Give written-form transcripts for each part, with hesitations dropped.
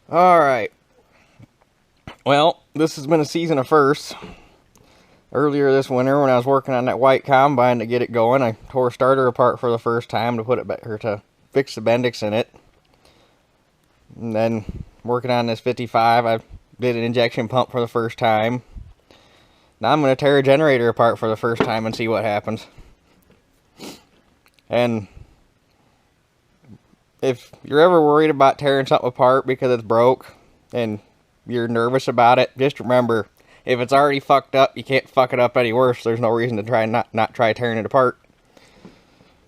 Alright. Well, this has been a season of firsts. Earlier this winter, when I was working on that white combine to get it going, I tore a starter apart for the first time to put it back, or to fix the Bendix in it. And then working on this 55, I did an injection pump for the first time. Now I'm going to tear a generator apart for the first time and see what happens. And if you're ever worried about tearing something apart because it's broke and you're nervous about it, just remember, if it's already fucked up, you can't fuck it up any worse. There's no reason to try not try tearing it apart.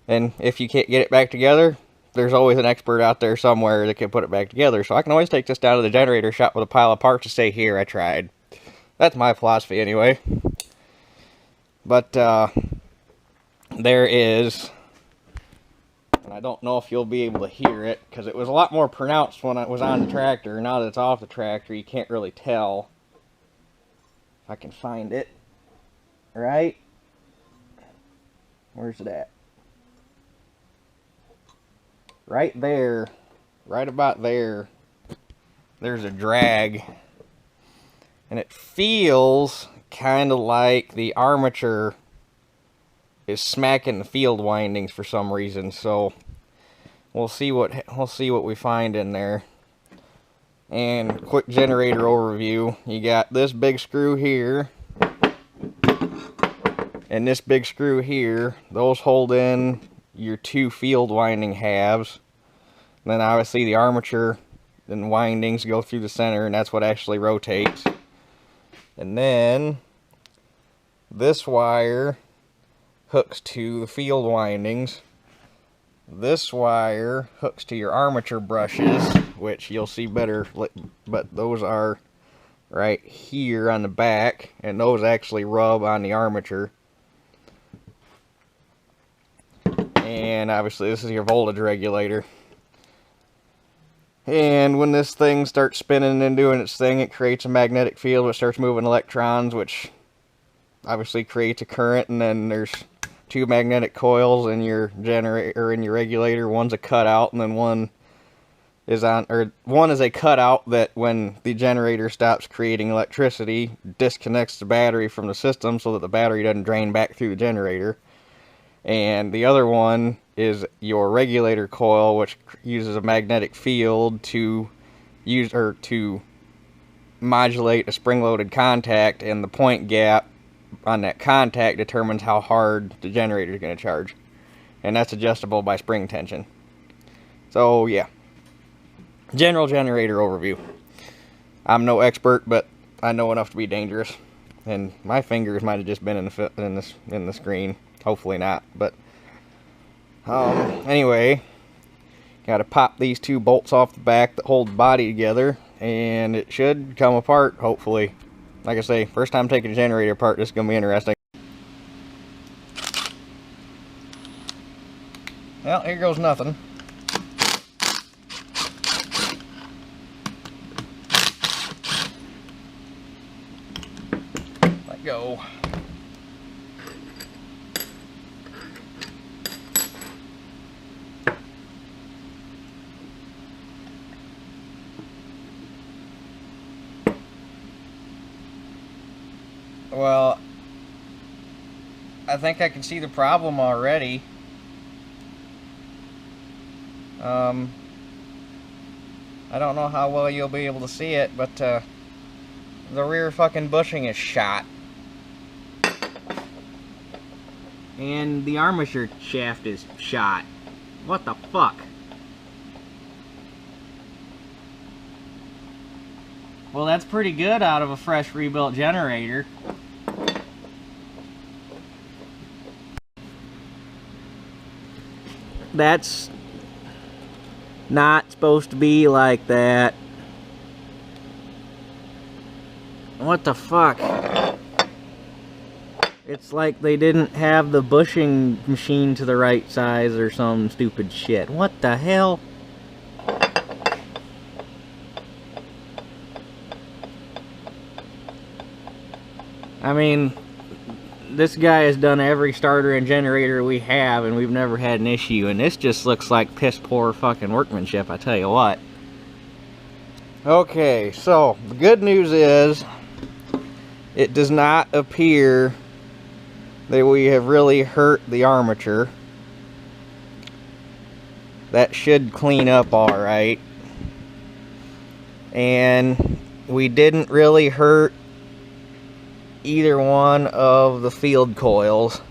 And if you can't get it back together, there's always an expert out there somewhere that can put it back together. So I can always take this down to the generator shop with a pile of parts to say, here, I tried. That's my philosophy anyway. But there is, and I don't know if you'll be able to hear it, because it was a lot more pronounced when I was on the tractor. Now that it's off the tractor, you can't really tell. If I can find it. Right? Where's it at? Right there, right about there, there's a drag. And it feels kind of like the armature is smacking the field windings for some reason. So we'll see what we find in there. And quick generator overview. You got this big screw here and this big screw here. Those hold in your two field winding halves. And then obviously the armature and windings go through the center, and that's what actually rotates. And then this wire hooks to the field windings. This wire hooks to your armature brushes, which you'll see better, but those are right here on the back, and those actually rub on the armature. And obviously this is your voltage regulator. And when this thing starts spinning and doing its thing, it creates a magnetic field which starts moving electrons, which obviously creates a current. And then there's two magnetic coils in your generator, or in your regulator. One's a cutout, and then one is a cutout that when the generator stops creating electricity, disconnects the battery from the system so that the battery doesn't drain back through the generator. And the other one is your regulator coil, which uses a magnetic field to modulate a spring-loaded contact, and the point gap on that contact determines how hard the generator is going to charge. And that's adjustable by spring tension. So yeah, general generator overview. I'm no expert, but I know enough to be dangerous. And my fingers might have just been in the screen. Hopefully not, but anyway, gotta pop these two bolts off the back that hold the body together, and it should come apart, hopefully. Like I say, first time taking a generator apart, this is gonna be interesting. Well, here goes nothing. Let go. Well, I think I can see the problem already. I don't know how well you'll be able to see it, but the rear fucking bushing is shot. And the armature shaft is shot. What the fuck? Well, that's pretty good out of a fresh rebuilt generator. That's not supposed to be like that. What the fuck? It's like they didn't have the bushing machine to the right size or some stupid shit. What the hell? I mean, this guy has done every starter and generator we have, and we've never had an issue. And this just looks like piss poor fucking workmanship, I tell you what. Okay, so the good news is it does not appear that we have really hurt the armature. That should clean up alright. And we didn't really hurt either one of the field coils.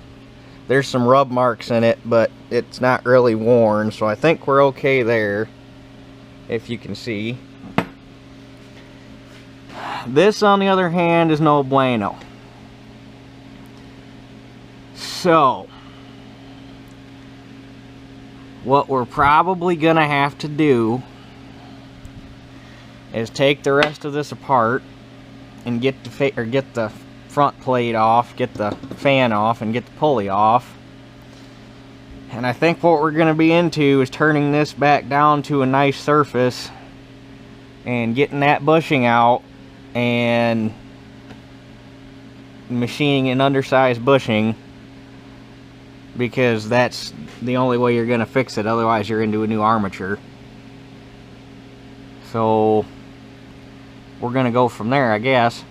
There's some rub marks in it, but it's not really worn, so I think we're okay there, if you can see. This, on the other hand, is no bueno. So, what we're probably gonna have to do is take the rest of this apart and get the front plate off, get the fan off, and get the pulley off. And I think what we're going to be into is turning this back down to a nice surface and getting that bushing out and machining an undersized bushing, because that's the only way you're going to fix it. Otherwise you're into a new armature. So we're going to go from there, I guess.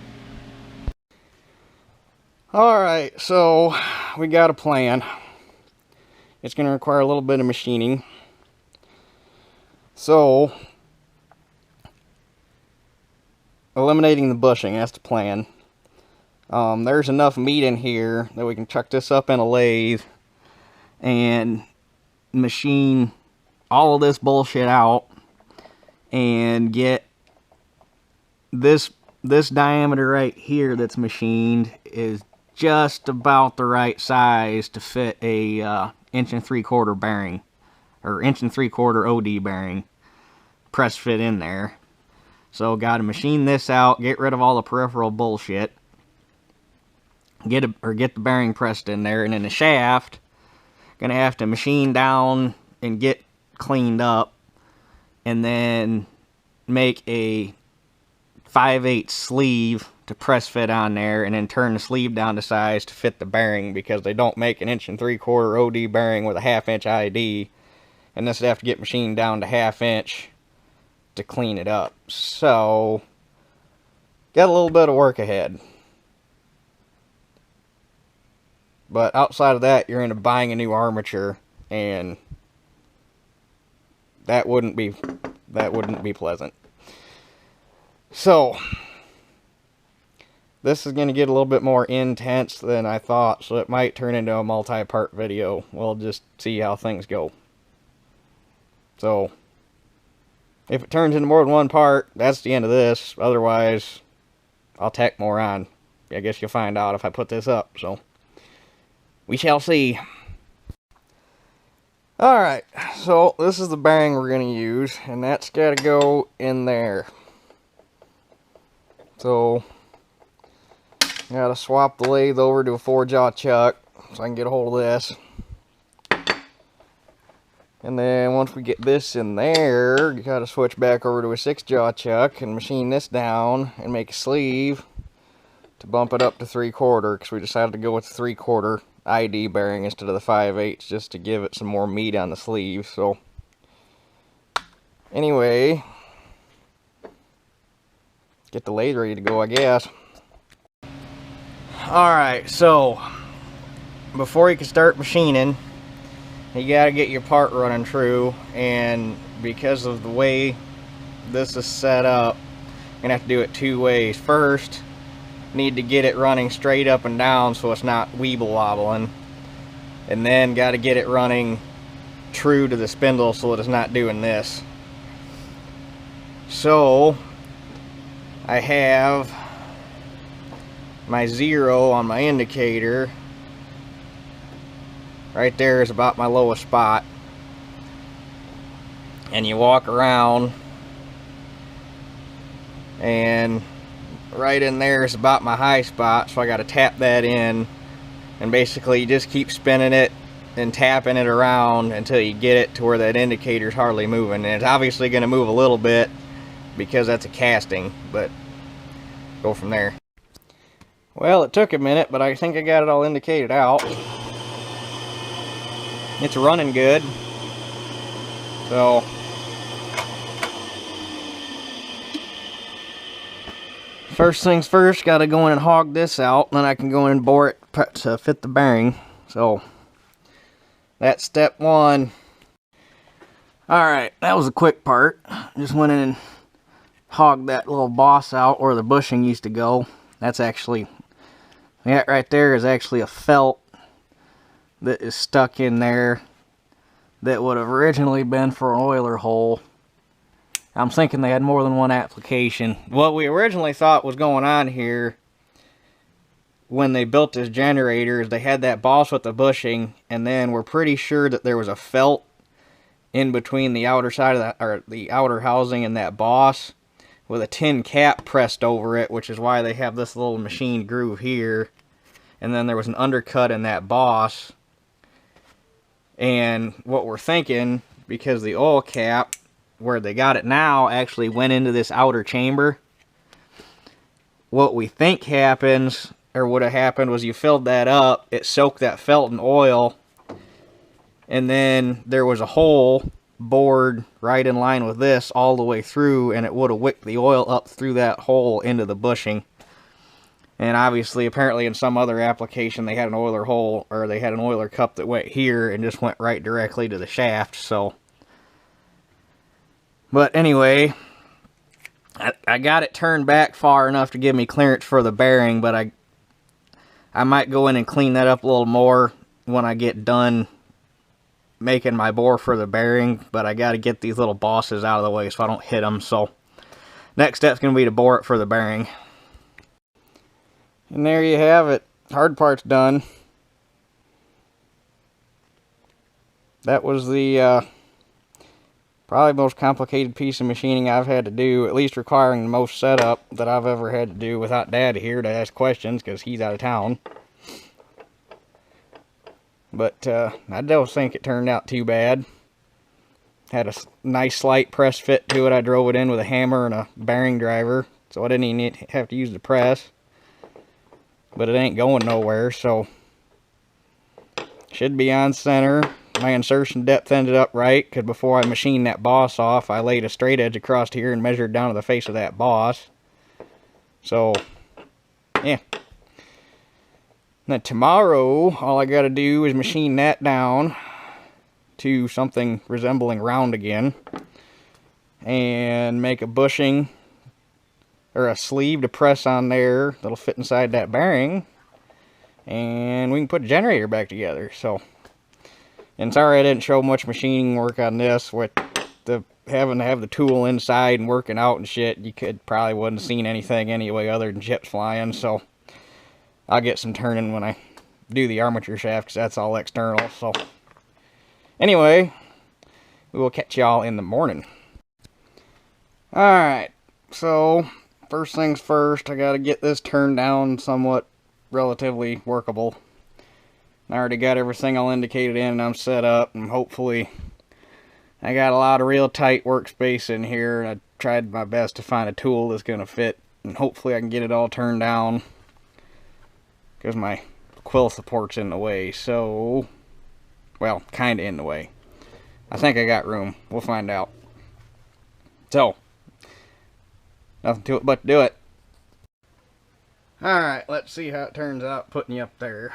Alright, so we got a plan. It's going to require a little bit of machining. So, eliminating the bushing, that's the plan. There's enough meat in here that we can chuck this up in a lathe and machine all of this bullshit out and get this diameter right here that's machined is just about the right size to fit a 1 3/4 bearing, or 1 3/4 OD bearing press fit in there. So got to machine this out, get rid of all the peripheral bullshit, get the bearing pressed in there, and then the shaft gonna have to machine down and get cleaned up, and then make a 5/8 sleeve to press fit on there, and then turn the sleeve down to size to fit the bearing, because they don't make an 1 3/4 OD bearing with a 1/2 inch ID, and this would have to get machined down to 1/2 inch to clean it up. So got a little bit of work ahead, but outside of that you're into buying a new armature, and that wouldn't be pleasant. So this is going to get a little bit more intense than I thought, so it might turn into a multi-part video. We'll just see how things go. So if it turns into more than one part, that's the end of this. Otherwise, I'll tack more on. I guess you'll find out if I put this up, so we shall see. Alright, so this is the bearing we're going to use, and that's got to go in there. So gotta swap the lathe over to a 4-jaw chuck so I can get a hold of this. And then once we get this in there, you gotta switch back over to a 6-jaw chuck and machine this down and make a sleeve to bump it up to 3/4, because we decided to go with the 3/4 ID bearing instead of the 5/8 just to give it some more meat on the sleeve. So anyway, get the lathe ready to go, I guess. Alright, so before you can start machining, you gotta get your part running true, and because of the way this is set up, you're gonna have to do it 2 ways. First, need to get it running straight up and down so it's not weeble wobbling, and then gotta get it running true to the spindle so that it's not doing this. So I have my 0 on my indicator. Right there is about my lowest spot. And you walk around, and right in there is about my high spot, so I got to tap that in, and basically you just keep spinning it and tapping it around until you get it to where that indicator is hardly moving. And it's obviously going to move a little bit because that's a casting, but go from there. Well, it took a minute, but I think I got it all indicated out. It's running good. First things first, gotta go in and hog this out, then I can go in and bore it to fit the bearing. So that's step one. Alright, that was a quick part. Just went in and hogged that little boss out where the bushing used to go. That's actually, that right there is actually a felt that is stuck in there that would have originally been for an oiler hole. I'm thinking they had more than one application. What we originally thought was going on here when they built this generator is they had that boss with the bushing, and then we're pretty sure that there was a felt in between the outer side of that, or the outer housing and that boss, with a tin cap pressed over it, which is why they have this little machine groove here. And then there was an undercut in that boss. And what we're thinking, because the oil cap where they got it now actually went into this outer chamber, what we think happens, or would have happened, was you filled that up, it soaked that felt in oil, and then there was a hole bored right in line with this all the way through, and it would have wicked the oil up through that hole into the bushing. And obviously, apparently in some other application, they had an oiler hole, or they had an oiler cup that went here and just went right directly to the shaft, so. But anyway, I got it turned back far enough to give me clearance for the bearing, but I might go in and clean that up a little more when I get done making my bore for the bearing, but I got to get these little bosses out of the way so I don't hit them. So next step's going to be to bore it for the bearing. And there you have it. Hard part's done. That was the probably most complicated piece of machining I've had to do, at least requiring the most setup that I've ever had to do without Dad here to ask questions because he's out of town. But I don't think it turned out too bad. Had a nice slight press fit to it. I drove it in with a hammer and a bearing driver, so I didn't even have to use the press. But it ain't going nowhere, so should be on center. My insertion depth ended up right, because before I machined that boss off, I laid a straight edge across here and measured down to the face of that boss. So, yeah. Then tomorrow, all I gotta do is machine that down to something resembling round again, and make a bushing, or a sleeve to press on there that'll fit inside that bearing, and we can put a generator back together. So, and sorry I didn't show much machining work on this with the having to have the tool inside and working out and shit. You probably wouldn't have seen anything anyway other than chips flying. So I'll get some turning when I do the armature shaft, because that's all external. So anyway, we will catch y'all in the morning. Alright, so first things first, I gotta get this turned down somewhat relatively workable. I already got everything all indicated in and I'm set up, and hopefully I got a lot of real tight workspace in here, and I tried my best to find a tool that's gonna fit, and hopefully I can get it all turned down, because my quill support's in the way. So, well, kinda in the way. I think I got room. We'll find out. So, nothing to it but to do it. Alright, let's see how it turns out putting you up there.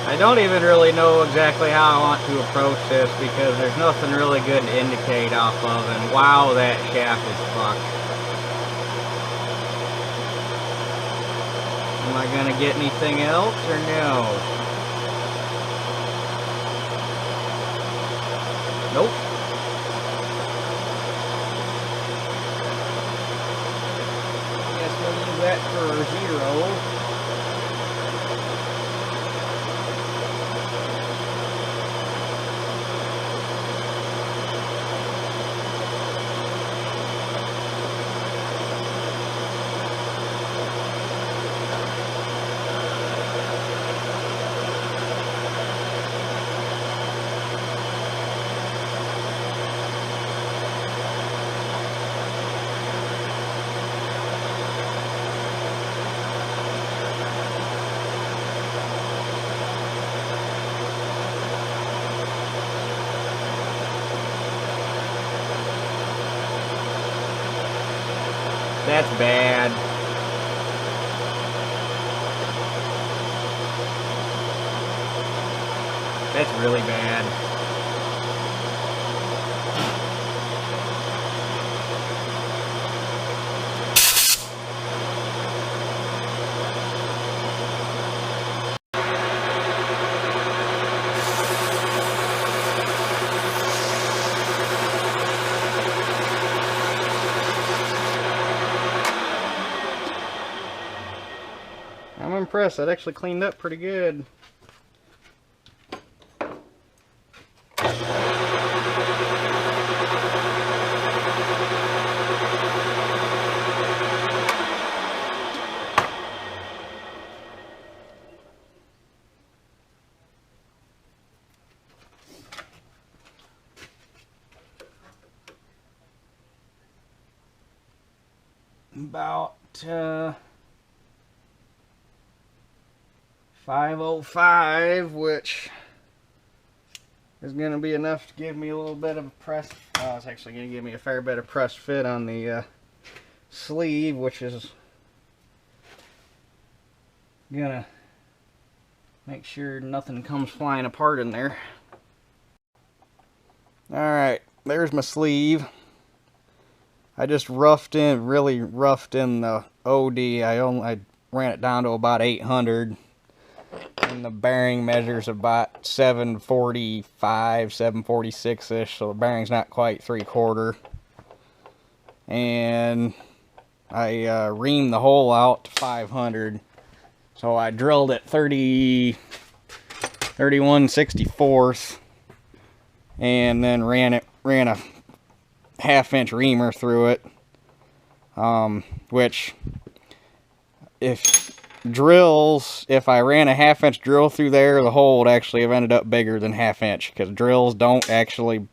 I don't even really know exactly how I want to approach this, because there's nothing really good to indicate off of, and wow, that shaft is fucked. Am I gonna get anything else or no? Nope. Guess we'll use that for 0. That's bad. That's really bad. I'm impressed. That actually cleaned up pretty good. About 505, which is going to be enough to give me a little bit of a press. It's actually going to give me a fair bit of press fit on the sleeve, which is going to make sure nothing comes flying apart in there. Alright, there's my sleeve. I just really roughed in the OD. I ran it down to about 800. And the bearing measures about 745, 746-ish. So the bearing's not quite 3/4. And I reamed the hole out to 500. So I drilled it 31/64. And then ran a 1/2-inch reamer through it, which if I ran a 1/2-inch drill through there, the hole would actually have ended up bigger than 1/2 inch, because drills don't actually,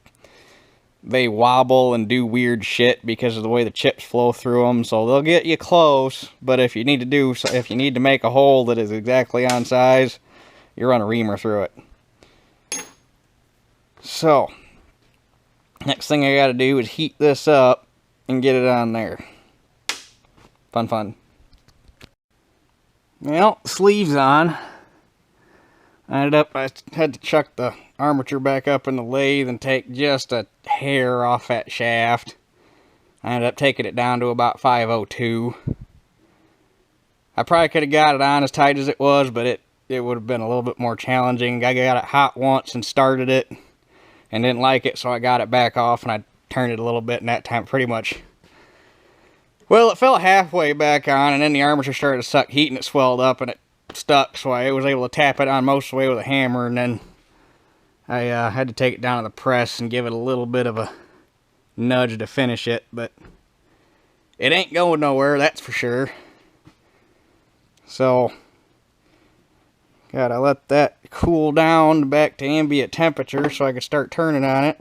they wobble and do weird shit because of the way the chips flow through them. So they'll get you close, but if you need to make a hole that is exactly on size, you run a reamer through it. So next thing I gotta do is heat this up and get it on there. Fun. Well, sleeve's on. I had to chuck the armature back up in the lathe and take just a hair off that shaft. I ended up taking it down to about 502. I probably could have got it on as tight as it was, but it would have been a little bit more challenging. I got it hot once and started it and didn't like it, so I got it back off and I turned it a little bit, and that time pretty much, well, it fell halfway back on, and then the armature started to suck heat and it swelled up and it stuck, so I was able to tap it on most of the way with a hammer, and then I had to take it down to the press and give it a little bit of a nudge to finish it, but it ain't going nowhere, that's for sure. So gotta let that cool down back to ambient temperature so I can start turning on it.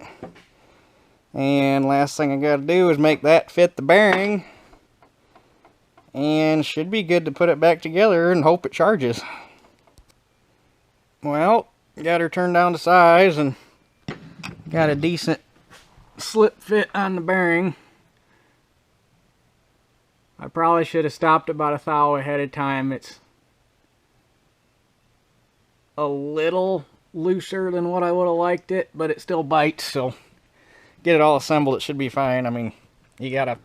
And last thing I gotta do is make that fit the bearing, and should be good to put it back together and hope it charges. Well, got her turned down to size and got a decent slip fit on the bearing. I probably should have stopped about a thou ahead of time. It's a little looser than what I would have liked it, but it still bites, so get it all assembled, it should be fine. I mean, you gotta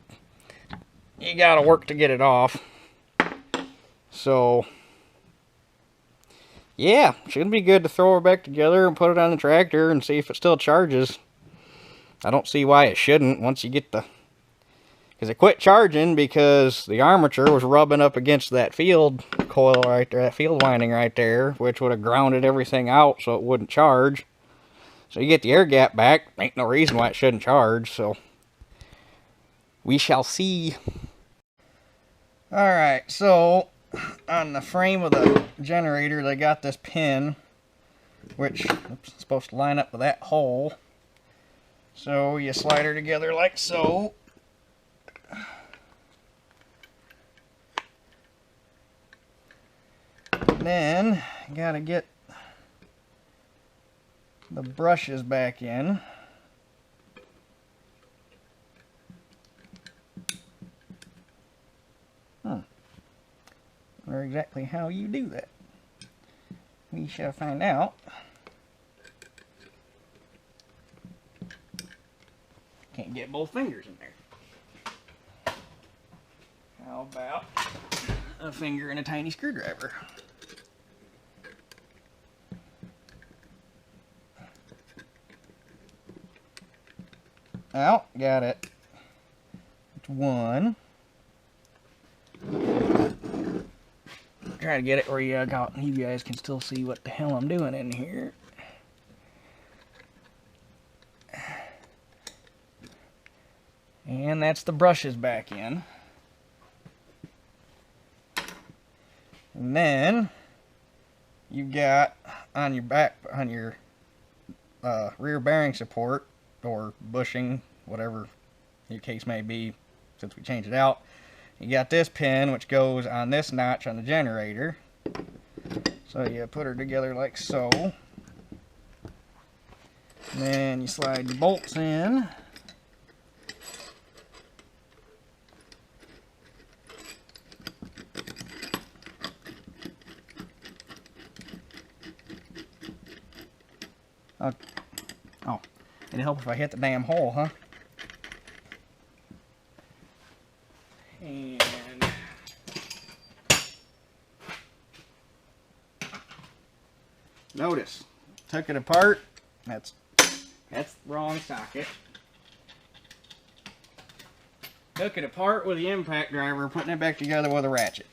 work to get it off. So yeah, should be good to throw her back together and put it on the tractor and see if it still charges. I don't see why it shouldn't once you get the, because it quit charging because the armature was rubbing up against that field coil right there, that field winding right there, which would have grounded everything out so it wouldn't charge. So you get the air gap back, ain't no reason why it shouldn't charge, so we shall see. Alright, so on the frame of the generator they got this pin, which is supposed to line up with that hole. So you slide her together like so. Then you gotta get the brushes back in. or exactly how you do that. We shall find out. Can't get both fingers in there. How about a finger and a tiny screwdriver? Oh, got it. It's one. Try to get it where you guys can still see what the hell I'm doing in here. And that's the brushes back in. And then you've got on your back, on your rear bearing support or bushing, whatever your case may be, since we changed it out, you got this pin which goes on this notch on the generator. So you put her together like so. And then you slide your bolts in. Oh, it'd help if I hit the damn hole, huh? And notice, took it apart. That's the wrong socket. Took it apart with the impact driver, putting it back together with a ratchet.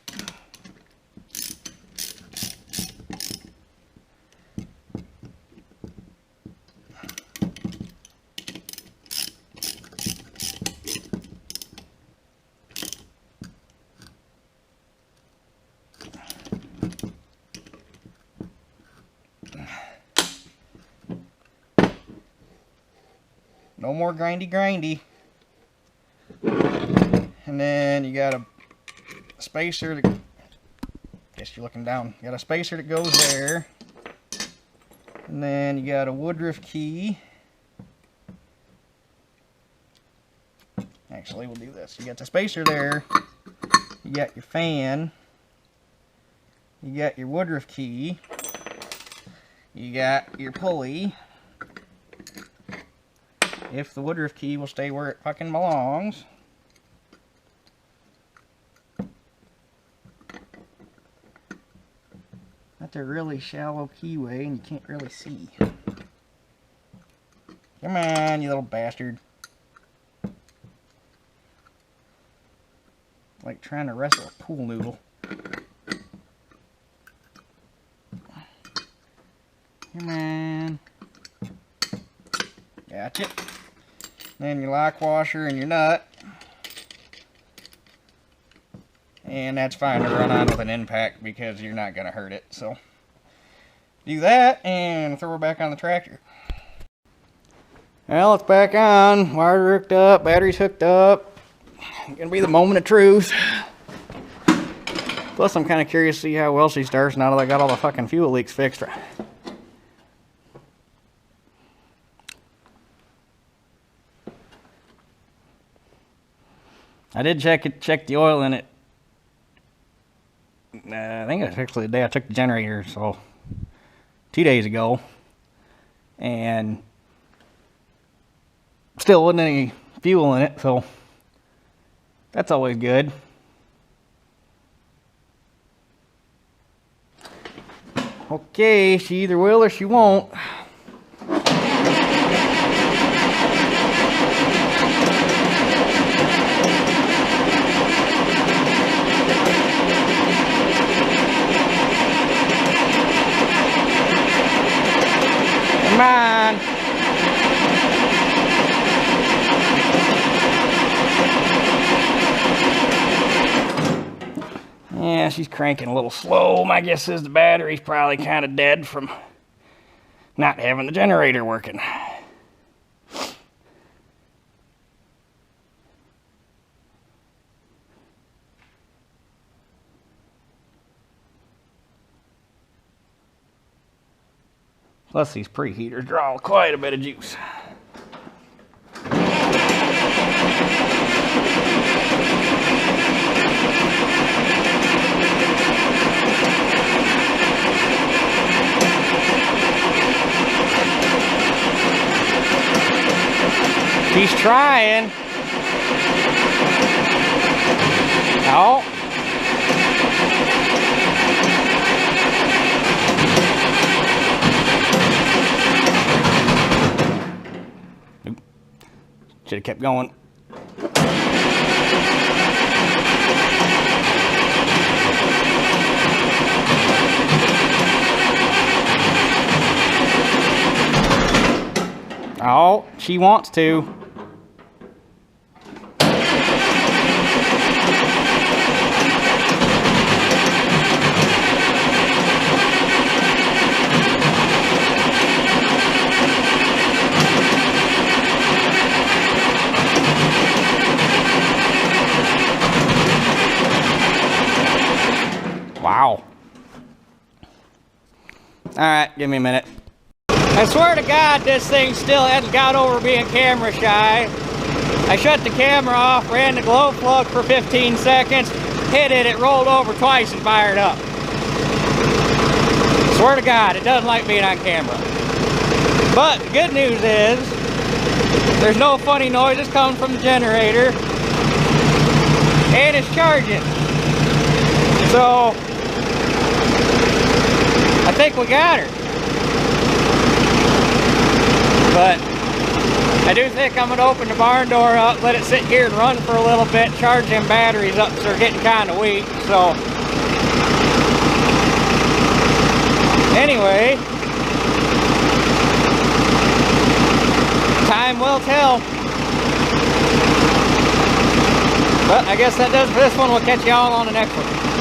No more grindy. And then you got a spacer that, guess you're looking down. You got a spacer that goes there. And then you got a Woodruff key. Actually, we'll do this. You got the spacer there. You got your fan. You got your Woodruff key. You got your pulley. If the Woodruff key will stay where it fucking belongs. That's a really shallow keyway and you can't really see. Come on, you little bastard. Like trying to wrestle a pool noodle. Come on. Gotcha. Then your lock washer and your nut. And that's fine to run on with an impact because you're not going to hurt it. So do that and throw it back on the tractor. Well, it's back on. Wire hooked up, battery's hooked up. It's going to be the moment of truth. Plus, I'm kind of curious to see how well she starts now that I got all the fucking fuel leaks fixed. I did check the oil in it. I think it was actually the day I took the generator, so 2 days ago. And still wasn't any fuel in it, so that's always good. Okay, she either will or she won't. Come on. Yeah, she's cranking a little slow. My guess is the battery's probably kind of dead from not having the generator working. Plus these preheaters draw quite a bit of juice. She's trying. Oh. Should have kept going. Oh, she wants to. Wow. Alright, give me a minute. I swear to God, this thing still hasn't got over being camera shy. I shut the camera off, ran the glow plug for 15 seconds, hit it, it rolled over twice and fired up. Swear to God, it doesn't like being on camera. But the good news is, there's no funny noises coming from the generator, and it's charging. So, I think we got her. But I do think I'm going to open the barn door up, let it sit here and run for a little bit, charge them batteries up because they're getting kind of weak. So, anyway, time will tell. But I guess that does for this one. We'll catch y'all on the next one.